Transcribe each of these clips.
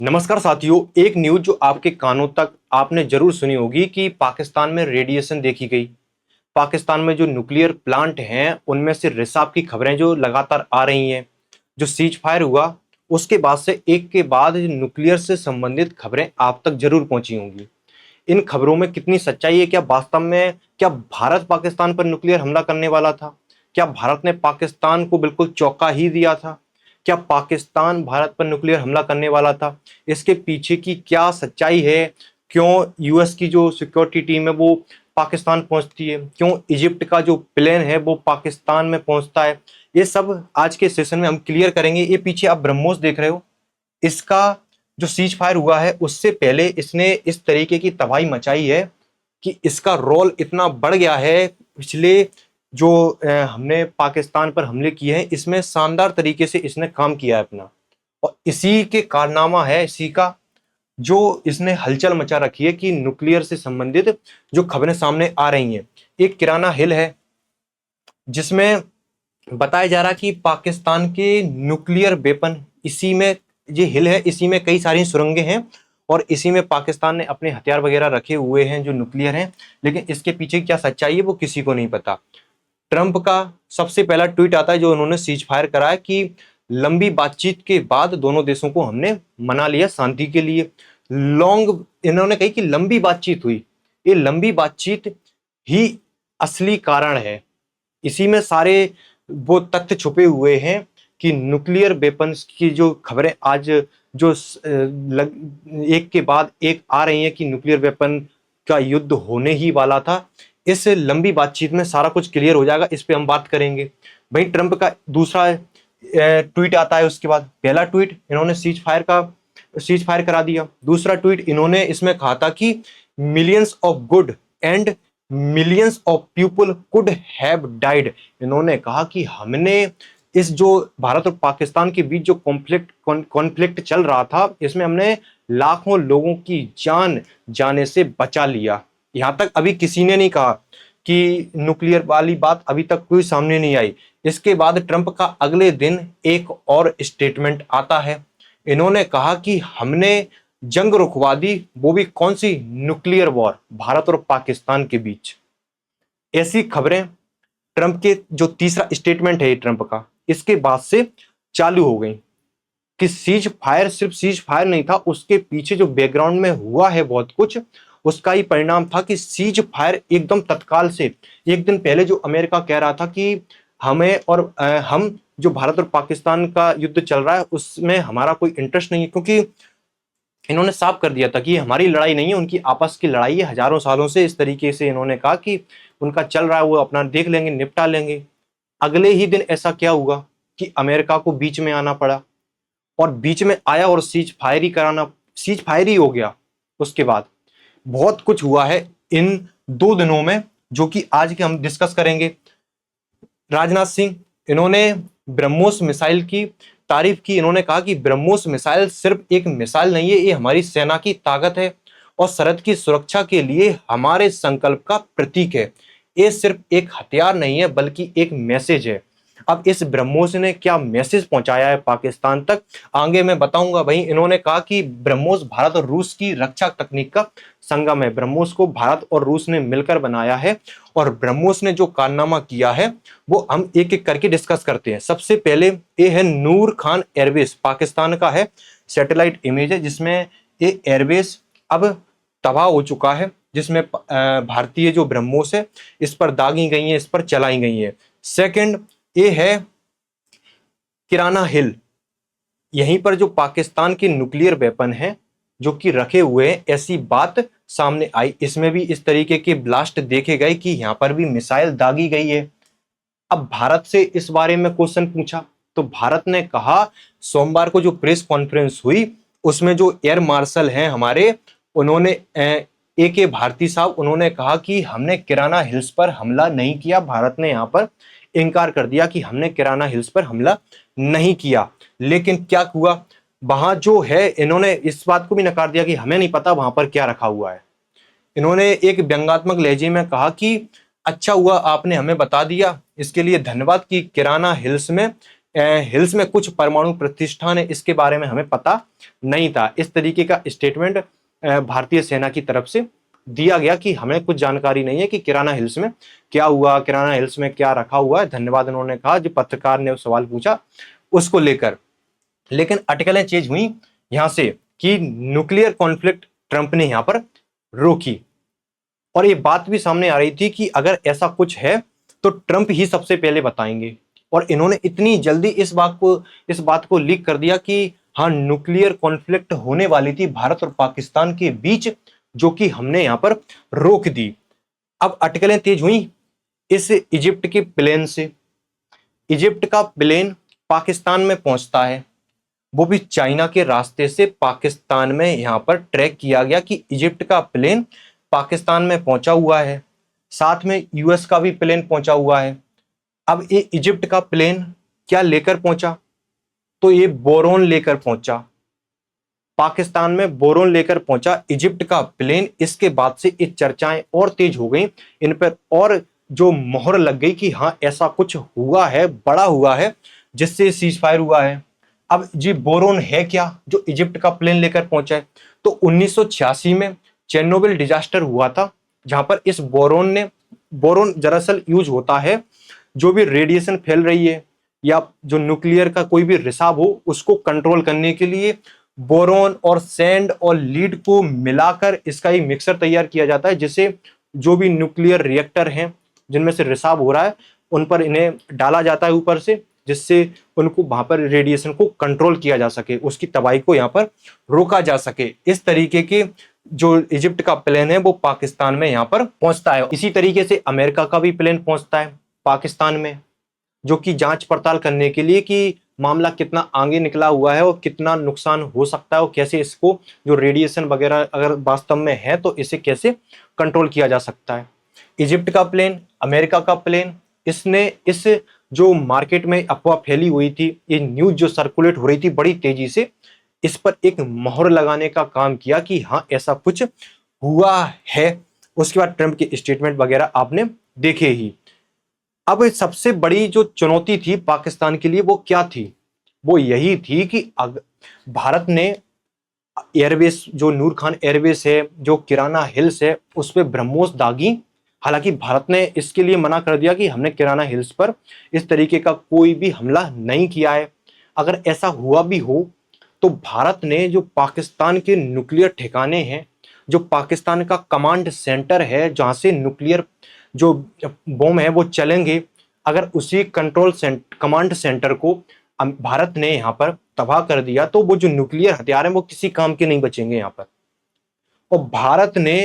नमस्कार साथियों। एक न्यूज जो आपके कानों तक आपने जरूर सुनी होगी कि पाकिस्तान में रेडिएशन देखी गई। पाकिस्तान में जो न्यूक्लियर प्लांट हैं उनमें से रिसाव की खबरें जो लगातार आ रही हैं। जो सीज फायर हुआ उसके बाद से एक के बाद न्यूक्लियर से संबंधित खबरें आप तक जरूर पहुंची होंगी। इन खबरों में कितनी सच्चाई है? क्या वास्तव में क्या भारत पाकिस्तान पर न्यूक्लियर हमला करने वाला था? क्या भारत ने पाकिस्तान को बिल्कुल चौंका ही दिया था? क्या पाकिस्तान भारत पर न्यूक्लियर हमला करने वाला था? इसके पीछे की क्या सच्चाई है? क्यों यूएस की जो सिक्योरिटी टीम है वो पाकिस्तान पहुंचती है? क्यों इजिप्ट का जो प्लेन है वो पाकिस्तान में पहुंचता है? ये सब आज के सेशन में हम क्लियर करेंगे। ये पीछे आप ब्रह्मोस देख रहे हो, इसका जो सीज फायर हुआ है उससे पहले इसने इस तरीके की तबाही मचाई है कि इसका रोल इतना बढ़ गया है। पिछले जो हमने पाकिस्तान पर हमले किए हैं इसमें शानदार तरीके से इसने काम किया है अपना, और इसी के कारनामा है इसी का जो इसने हलचल मचा रखी है कि न्यूक्लियर से संबंधित जो खबरें सामने आ रही हैं। एक किराना हिल है जिसमें बताया जा रहा कि पाकिस्तान के न्यूक्लियर वेपन इसी में, ये हिल है इसी में कई सारी सुरंगें हैं और इसी में पाकिस्तान ने अपने हथियार वगैरह रखे हुए हैं जो न्यूक्लियर हैं। लेकिन इसके पीछे क्या सच्चाई है वो किसी को नहीं पता। ट्रंप का सबसे पहला ट्वीट आता है जो उन्होंने सीज फायर कराया कि लंबी बातचीत के बाद दोनों देशों को हमने मना लिया शांति के लिए। लॉन्ग इन्होंने कही कि लंबी बातचीत हुई, ये लंबी बातचीत ही असली कारण है। इसी में सारे वो तथ्य छुपे हुए हैं कि न्यूक्लियर वेपन्स की जो खबरें आज जो एक के बाद एक आ रही हैं कि न्यूक्लियर वेपन का युद्ध होने ही वाला था। इस लंबी बातचीत में सारा कुछ क्लियर हो जाएगा, इस पे हम बात करेंगे। भाई ट्रंप का दूसरा ट्वीट आता है, उसके बाद पहला ट्वीट इन्होंने सीज फायर करा दिया। दूसरा ट्वीट इन्होंने इसमें कहा था कि millions of good and millions of people could have died. इन्होंने कहा कि हमने इस जो भारत और पाकिस्तान के बीच जो कॉन्फ्लिक्ट चल रहा था इसमें हमने लाखों लोगों की जान जाने से बचा लिया। यहां तक अभी किसी ने नहीं कहा कि न्यूक्लियर वाली बात अभी तक कोई सामने नहीं आई। इसके बाद ट्रंप का अगले दिन एक और स्टेटमेंट आता है। इन्होंने कहा कि हमने जंग रुकवा दी, वो भी कौन सी? न्यूक्लियर वॉर भारत और पाकिस्तान के बीच। ऐसी खबरें ट्रंप के जो तीसरा स्टेटमेंट है ट्रंप का, इसके बाद से चालू हो गई कि सीज फायर सिर्फ सीज फायर नहीं था, उसके पीछे जो बैकग्राउंड में हुआ है बहुत कुछ, उसका ही परिणाम था कि सीज फायर एकदम तत्काल से एक दिन पहले जो अमेरिका कह रहा था कि हमें और हम जो भारत और पाकिस्तान का युद्ध चल रहा है उसमें हमारा कोई इंटरेस्ट नहीं है, क्योंकि इन्होंने साफ कर दिया था कि हमारी लड़ाई नहीं है, उनकी आपस की लड़ाई है हजारों सालों से। इस तरीके से इन्होंने कहा कि उनका चल रहा है वो अपना देख लेंगे, निपटा लेंगे। अगले ही दिन ऐसा क्या हुआ कि अमेरिका को बीच में आना पड़ा, और बीच में आया और सीज फायर ही हो गया। उसके बाद बहुत कुछ हुआ है इन 2 दिनों में जो कि आज के हम डिस्कस करेंगे। राजनाथ सिंह इन्होंने ब्रह्मोस मिसाइल की तारीफ की। इन्होंने कहा कि ब्रह्मोस मिसाइल सिर्फ एक मिसाइल नहीं है, ये हमारी सेना की ताकत है और सरहद की सुरक्षा के लिए हमारे संकल्प का प्रतीक है। ये सिर्फ एक हथियार नहीं है बल्कि एक मैसेज है। अब इस ब्रह्मोस ने क्या मैसेज पहुंचाया है पाकिस्तान तक, आगे मैं बताऊंगा। भाई इन्होंने कहा कि ब्रह्मोस भारत और रूस की रक्षा तकनीक का संगम है। ब्रह्मोस को भारत और रूस ने मिलकर बनाया है और ब्रह्मोस ने जो कारनामा किया है वो हम एक एक करके डिस्कस करते हैं। सबसे पहले ये है नूर खान एयरबेस, पाकिस्तान का है, सैटेलाइट इमेज है जिसमें ये एयरबेस अब तबाह हो चुका है, जिसमें भारतीय जो ब्रह्मोस है इस पर दागी गई है, इस पर चलाई गई है। सेकंड ये है किराना हिल, यहीं पर जो पाकिस्तान के न्यूक्लियर वेपन हैं जो कि रखे हुए हैं, ऐसी बात सामने आई। इसमें भी इस तरीके के ब्लास्ट देखे गए कि यहां पर भी मिसाइल दागी गई है। अब भारत से इस बारे में क्वेश्चन पूछा तो भारत ने कहा, सोमवार को जो प्रेस कॉन्फ्रेंस हुई उसमें जो एयर मार्शल हैं हमारे, उन्होंने AK भारती साहब, उन्होंने कहा कि हमने किराना हिल्स पर हमला नहीं किया। भारत ने यहां पर इनकार कर दिया कि हमने किराना हिल्स पर हमला नहीं किया। लेकिन क्या हुआ वहां जो है, इन्होंने इस बात को भी नकार दिया कि हमें नहीं पता वहां पर क्या रखा हुआ है। इन्होंने एक व्यंग्यात्मक लहजे में कहा कि अच्छा हुआ आपने हमें बता दिया, इसके लिए धन्यवाद कि किराना हिल्स में हिल्स में कुछ परमाणु प्रतिष्ठान है, इसके बारे में हमें पता नहीं था। इस तरीके का स्टेटमेंट भारतीय सेना की तरफ से दिया गया कि हमें कुछ जानकारी नहीं है कि किराना हिल्स में क्या हुआ, किराना हिल्स में क्या रखा हुआ है। धन्यवाद उन्होंने कहा, जो पत्रकार ने सवाल पूछा उसको लेकर। लेकिन अटकलें चेंज हुई यहां से कि न्यूक्लियर कॉन्फ्लिक्ट ट्रंप ने यहां पर रोकी, और ये बात भी सामने आ रही थी कि अगर ऐसा कुछ है तो ट्रंप ही सबसे पहले बताएंगे। और इन्होंने इतनी जल्दी इस बात को लीक कर दिया कि हाँ, न्यूक्लियर कॉन्फ्लिक्ट होने वाली थी भारत और पाकिस्तान के बीच, जो कि हमने यहां पर रोक दी। अब अटकलें तेज हुई इस इजिप्ट के प्लेन से। इजिप्ट का प्लेन पाकिस्तान में पहुंचता है, वो भी चाइना के रास्ते से पाकिस्तान में यहां पर ट्रैक किया गया कि इजिप्ट का प्लेन पाकिस्तान में पहुंचा हुआ है, साथ में यूएस का भी प्लेन पहुंचा हुआ है। अब ये इजिप्ट का प्लेन क्या लेकर पहुंचा, तो ये बोरोन लेकर पहुंचा, पाकिस्तान में बोरोन लेकर पहुंचा इजिप्ट का प्लेन। इसके बाद से ये चर्चाएं और तेज हो गई, इन पर और जो मोहर लग गई कि हाँ, ऐसा कुछ हुआ है, बड़ा हुआ है, जिससे सीज फायर हुआ है। अब जी बोरोन है क्या जो इजिप्ट का प्लेन लेकर पहुंचा है, तो 1986 में चेरनोबिल डिजास्टर हुआ था, जहां पर इस बोरोन दरअसल यूज होता है जो भी रेडिएशन फैल रही है या जो न्यूक्लियर का कोई भी रिसाव हो उसको कंट्रोल करने के लिए बोरोन और सैंड और लीड को मिलाकर इसका एक मिक्सर तैयार किया जाता है, जिसे जो भी न्यूक्लियर रिएक्टर हैं जिनमें से रिसाव हो रहा है उन पर इन्हें डाला जाता है ऊपर से, जिससे उनको वहां पर रेडिएशन को कंट्रोल किया जा सके, उसकी तबाही को यहाँ पर रोका जा सके। इस तरीके के जो इजिप्ट का प्लेन है वो पाकिस्तान में यहाँ पर पहुंचता है। इसी तरीके से अमेरिका का भी प्लेन पहुंचता है पाकिस्तान में, जो कि जांच पड़ताल करने के लिए कि मामला कितना आगे निकला हुआ है और कितना नुकसान हो सकता है और कैसे इसको जो रेडिएशन वगैरह अगर वास्तव में है तो इसे कैसे कंट्रोल किया जा सकता है। इजिप्ट का प्लेन, अमेरिका का प्लेन, इसने इस जो मार्केट में अफवाह फैली हुई थी, ये न्यूज जो सर्कुलेट हो रही थी बड़ी तेजी से, इस पर एक मोहर लगाने का काम किया कि हाँ, ऐसा कुछ हुआ है। उसके बाद ट्रंप के स्टेटमेंट वगैरह आपने देखे ही। अब सबसे बड़ी जो चुनौती थी पाकिस्तान के लिए वो क्या थी, वो यही थी कि भारत ने एयरबेस, जो नूर खान एयरबेस है, जो किराना हिल्स है, उस पर ब्रह्मोस दागी। हालांकि भारत ने इसके लिए मना कर दिया कि हमने किराना हिल्स पर इस तरीके का कोई भी हमला नहीं किया है। अगर ऐसा हुआ भी हो तो भारत ने जो पाकिस्तान के न्यूक्लियर ठिकाने हैं, जो पाकिस्तान का कमांड सेंटर है जहां से न्यूक्लियर जो बम है वो चलेंगे, अगर उसी कमांड सेंटर को भारत ने यहाँ पर तबाह कर दिया तो वो जो न्यूक्लियर हथियार हैं वो किसी काम के नहीं बचेंगे यहाँ पर। और भारत ने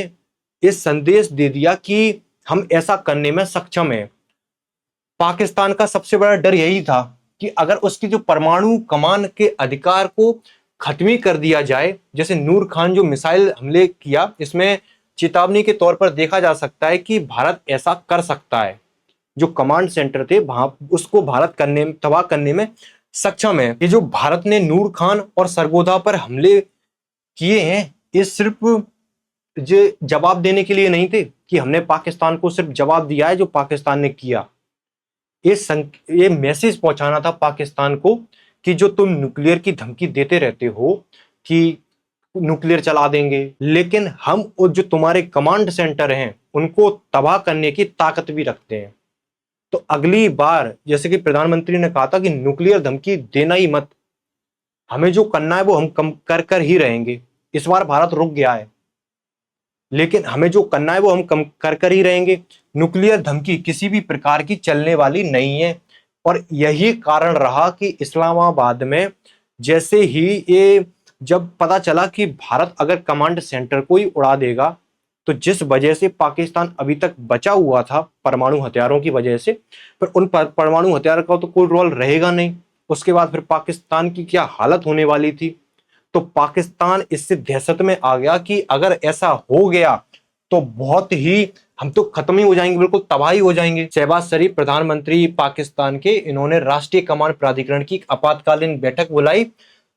ये संदेश दे दिया कि हम ऐसा करने में सक्षम हैं। पाकिस्तान का सबसे बड़ा डर यही था कि अगर उसकी जो परमाणु कमान के अधिकार को खत्म ही कर दिया जाए, जैसे नूर खान जो मिसाइल हमले किया, इसमें चेतावनी के तौर पर देखा जा सकता है कि भारत ऐसा कर सकता है। जो कमांड सेंटर थे वहां उसको भारत तबाह करने में सक्षम है। ये जो भारत ने नूर खान और सरगोधा पर हमले किए हैं, ये सिर्फ जवाब देने के लिए नहीं थे कि हमने पाकिस्तान को सिर्फ जवाब दिया है जो पाकिस्तान ने किया। ये मैसेज पहुंचाना था पाकिस्तान को कि जो तुम न्यूक्लियर की धमकी देते रहते हो कि न्यूक्लियर चला देंगे, लेकिन हम जो तुम्हारे कमांड सेंटर हैं उनको तबाह करने की ताकत भी रखते हैं। तो अगली बार जैसे कि प्रधानमंत्री ने कहा था कि न्यूक्लियर धमकी देना ही मत, हमें जो करना है वो हम कम कर ही रहेंगे। इस बार भारत रुक गया है, लेकिन हमें जो करना है वो हम कम कर ही रहेंगे। न्यूक्लियर धमकी किसी भी प्रकार की चलने वाली नहीं है। और यही कारण रहा कि इस्लामाबाद में जैसे ही ये जब पता चला कि भारत अगर कमांड सेंटर को ही उड़ा देगा, तो जिस वजह से पाकिस्तान अभी तक बचा हुआ था परमाणु हथियारों की वजह से, पर उन परमाणु हथियार का तो कोई रोल रहेगा नहीं। उसके बाद फिर पाकिस्तान की क्या हालत होने वाली थी। तो पाकिस्तान इससे दहशत में आ गया कि अगर ऐसा हो गया तो बहुत ही हम तो खत्म ही हो जाएंगे, बिल्कुल तबाही हो जाएंगे। शहबाज शरीफ प्रधानमंत्री पाकिस्तान के, इन्होंने राष्ट्रीय कमान प्राधिकरण की आपातकालीन बैठक बुलाई,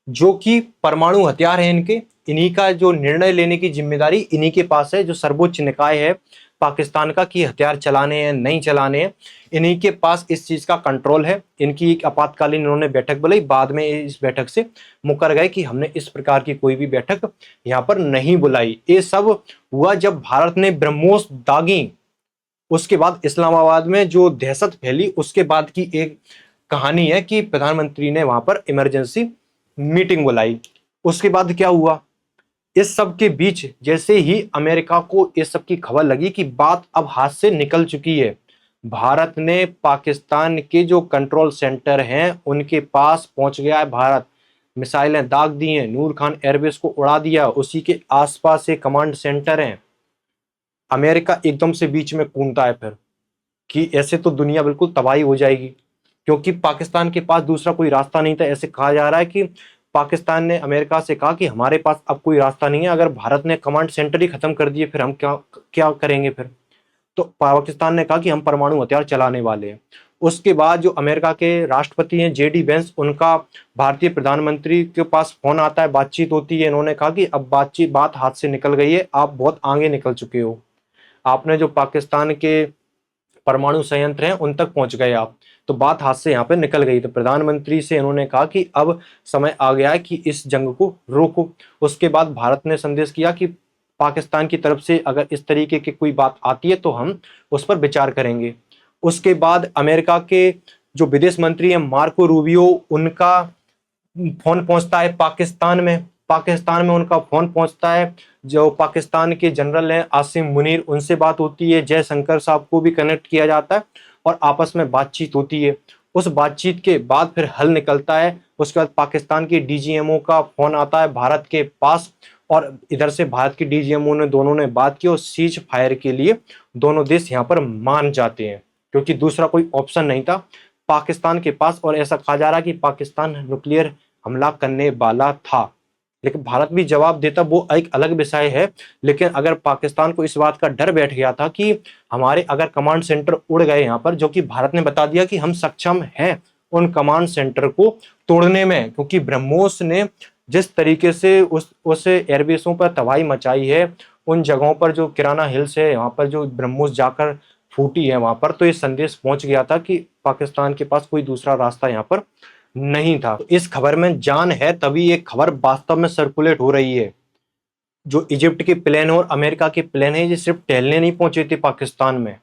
जो कि परमाणु हथियार है इनके, इन्हीं का जो निर्णय लेने की जिम्मेदारी इन्हीं के पास है। जो सर्वोच्च निकाय है पाकिस्तान का कि हथियार चलाने हैं नहीं चलाने हैं। इन्हीं के पास इस चीज का कंट्रोल है। इनकी एक आपातकालीन इन्होंने बैठक बुलाई, बाद में इस बैठक से मुकर गए कि हमने इस प्रकार की कोई भी बैठक यहाँ पर नहीं बुलाई। ये सब हुआ जब भारत ने ब्रह्मोस दागी, उसके बाद इस्लामाबाद में जो दहशत फैली, उसके बाद की एक कहानी है कि प्रधानमंत्री ने वहां पर इमरजेंसी मीटिंग बुलाई। उसके बाद क्या हुआ, इस सब के बीच जैसे ही अमेरिका को इस सब की खबर लगी कि बात अब हाथ से निकल चुकी है, भारत ने पाकिस्तान के जो कंट्रोल सेंटर हैं उनके पास पहुंच गया है। भारत मिसाइलें दाग दी हैं, नूर खान एयरबेस को उड़ा दिया, उसी के आसपास से कमांड सेंटर हैं। अमेरिका एकदम से बीच में कूदता है फिर कि ऐसे तो दुनिया बिल्कुल तबाही हो जाएगी, क्योंकि पाकिस्तान के पास दूसरा कोई रास्ता नहीं था। ऐसे कहा जा रहा है कि पाकिस्तान ने अमेरिका से कहा कि हमारे पास अब कोई रास्ता नहीं है, अगर भारत ने कमांड सेंटर ही खत्म कर दिए फिर हम क्या क्या करेंगे फिर। तो पाकिस्तान ने कहा कि हम परमाणु हथियार चलाने वाले हैं। उसके बाद जो अमेरिका के राष्ट्रपति हैं जेडी वेंस, उनका भारतीय प्रधानमंत्री के पास फोन आता है, बातचीत होती है। इन्होंने कहा कि अब बात हाथ से निकल गई है, आप बहुत आगे निकल चुके हो, आपने जो पाकिस्तान के परमाणु संयंत्र हैं उन तक पहुंच गए आप, तो बात हाथ से यहाँ पे निकल गई। तो प्रधानमंत्री से इन्होंने कहा कि अब समय आ गया है कि इस जंग को रोको। उसके बाद भारत ने संदेश किया कि पाकिस्तान की तरफ से अगर इस तरीके की कोई बात आती है तो हम उस पर विचार करेंगे। उसके बाद अमेरिका के जो विदेश मंत्री हैं मार्को रूबियो, उनका फोन पहुंचता है पाकिस्तान में उनका फोन पहुंचता है। जो पाकिस्तान के जनरल हैं आसिम मुनीर, उनसे बात होती है। जयशंकर साहब को भी कनेक्ट किया जाता है और आपस में बातचीत होती है। उस बातचीत के बाद फिर हल निकलता है। उसके बाद पाकिस्तान के डीजीएमओ का फोन आता है भारत के पास, और इधर से भारत के डीजीएमओ ने दोनों ने बात की और सीज फायर के लिए दोनों देश यहाँ पर मान जाते हैं, क्योंकि दूसरा कोई ऑप्शन नहीं था पाकिस्तान के पास। और ऐसा कहा जा रहा है कि पाकिस्तान न्यूक्लियर हमला करने वाला था, लेकिन भारत भी जवाब देता, वो एक अलग विषय है। लेकिन अगर पाकिस्तान को इस बात का डर बैठ गया था कि हमारे अगर कमांड सेंटर उड़ गए यहाँ पर, जो कि भारत ने बता दिया कि हम सक्षम हैं उन कमांड सेंटर को तोड़ने में, क्योंकि ब्रह्मोस ने जिस तरीके से उस एयरबेसों पर तबाही मचाई है, उन जगहों पर जो किराना हिल्स है वहां पर जो ब्रह्मोस जाकर फूटी है वहां पर, तो ये संदेश पहुंच गया था कि पाकिस्तान के पास कोई दूसरा रास्ता यहाँ पर नहीं था। तो इस खबर में जान है, तभी ये खबर वास्तव में सर्कुलेट हो रही है। जो इजिप्ट के प्लेन और अमेरिका के प्लेन है, ये सिर्फ टहलने नहीं पहुंचे थे पाकिस्तान में।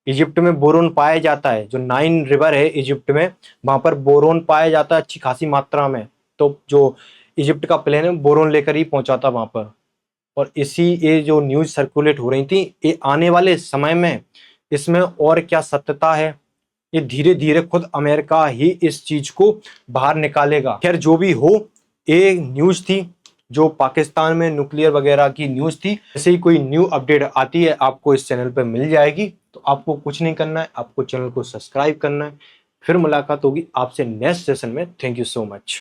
इजिप्ट में बोरोन पाया जाता है, जो नाइन रिवर है इजिप्ट में, वहां पर बोरोन पाया जाता है अच्छी खासी मात्रा में। तो जो इजिप्ट का प्लेन है बोरोन लेकर ही पहुंचा था वहां पर। और ये जो न्यूज सर्कुलेट हो रही थी, ये आने वाले समय में इसमें और क्या सत्यता है, ये धीरे धीरे खुद अमेरिका ही इस चीज को बाहर निकालेगा। खैर जो भी हो, ये न्यूज थी जो पाकिस्तान में न्यूक्लियर वगैरह की न्यूज थी। ऐसे ही कोई न्यू अपडेट आती है आपको इस चैनल पर मिल जाएगी। तो आपको कुछ नहीं करना है, आपको चैनल को सब्सक्राइब करना है। फिर मुलाकात होगी आपसे नेक्स्ट सेशन में। Thank you so much.